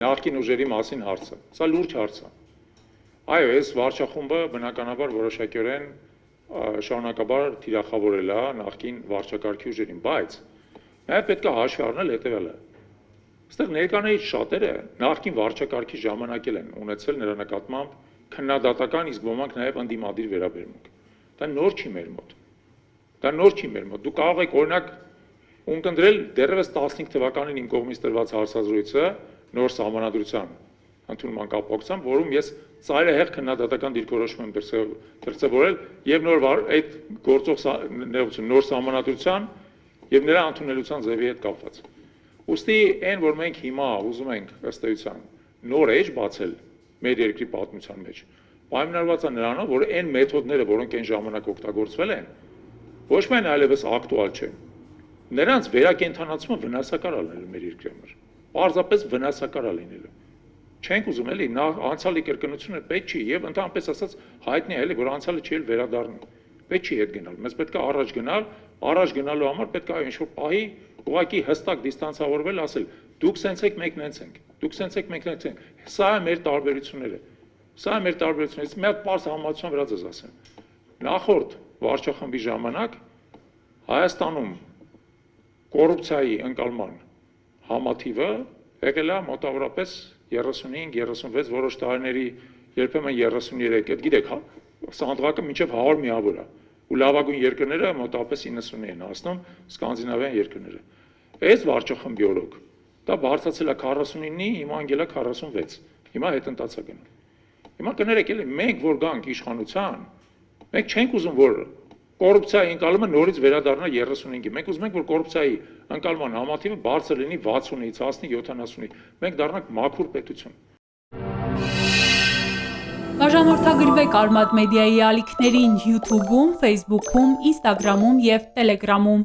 Նախկին ուժերի մասին հարցը, սա լուրջ հարց է։ Այո, այս վարչախումբը բնականաբար որոշակիորեն շարունակաբար թիրախավորել է նախկին վարչակարգի ուժերին, բայց նաև պետք է հաշվի առնել հետևյալը։ Այստեղ ներկաներից շատերը նախկին վարչակարգի ժամանակ են ունեցել նրա նկատմամբ քննադատական, իսկ ոմանք նաև ընդդիմադիր վերաբերմունք։ Դա նոր չի մեր մոտ։ Դա նոր չի մեր մոտ։ Դու կարող եք օրինակ ունկնդրել դեռևս 15 թվականին իմ կողմից տրված հարցազրույցը նոր սահմանադրության ընդունման կապակցությամբ, որում ես ծայրահեղ քննադատական դիրքորոշում եմ դրսևորել եւ նոր այդ գործող նոր սահմանադրության եւ նրա ընդունելության ձևի հետ կապված։ Ուստի այն, որ մենք հիմա ուզում ենք ըստ էության նոր էջ բացել մեր երկրի պատմության մեջ, պայմանավորված է նրանով, որ այն մեթոդները, որոնք այն ժամանակ օգտագործվել են, ոչ միայն այլևս ակտուալ չեն, նրանց վերակենդանացումը վնասակար է լինելու մեր երկրի համար, պարզապես վնասակար է լինելու։ Չենք ուզում էլի, անցյալի կրկնությունը պետք չի եւ ընդհանրապես ասած հայտնի է էլի, որ անցյալը չի էլ վերադառնի։ Պետք չի հետ գնալ, մեզ պետք է առաջ գնալու համար պետք է ինչ-որ պահի ուղղակի հստակ դիստանցավորվել, ասել դուք սենց եք, մենք նենց ենք, դուք սենց եք, մենք նենց ենք։ Սա է մեր տարբերությունները։ Սա է մեր տարբերություններից մի հատ պարզ համացան վրա ձեզ ասեմ։ Նախորդ վարչախմբի ժամանակ Հայաստանում կոռուպցիայի ընկալման համաթիվը եղել է մոտավորապես 35-36, որոշ տարիների երբեմն 33, այդ գիտեք, սանդղակը մինչև 100 միավոր է, ու լավագույն երկրները մոտավորապես 90-ի են հասնում, սկանդինավյան երկրները։ Այս վարչախմբի օրոք դա բարձրացել է 49-ի, հիմա անգել է 46, հիմա հետընթաց է գնում։ Հիմա կներեք էլի, մենք որ գանք իշխանության, մենք չենք ուզում, որ կոռուպցիայի ընկալումը նորից վերադառնա 35-ի։ Մենք ուզում ենք, որ կոռուպցիայի ընկալման համաթիվը բարձր լինի 60-ից, հասնի 70-ի։ Մենք դառնանք մաքուր պետություն։ Բաժանորդագրվեք Արմադ մեդիայի ալիքներին YouTube-ում, Facebook-ում, Instagram-ում և Telegram-ում։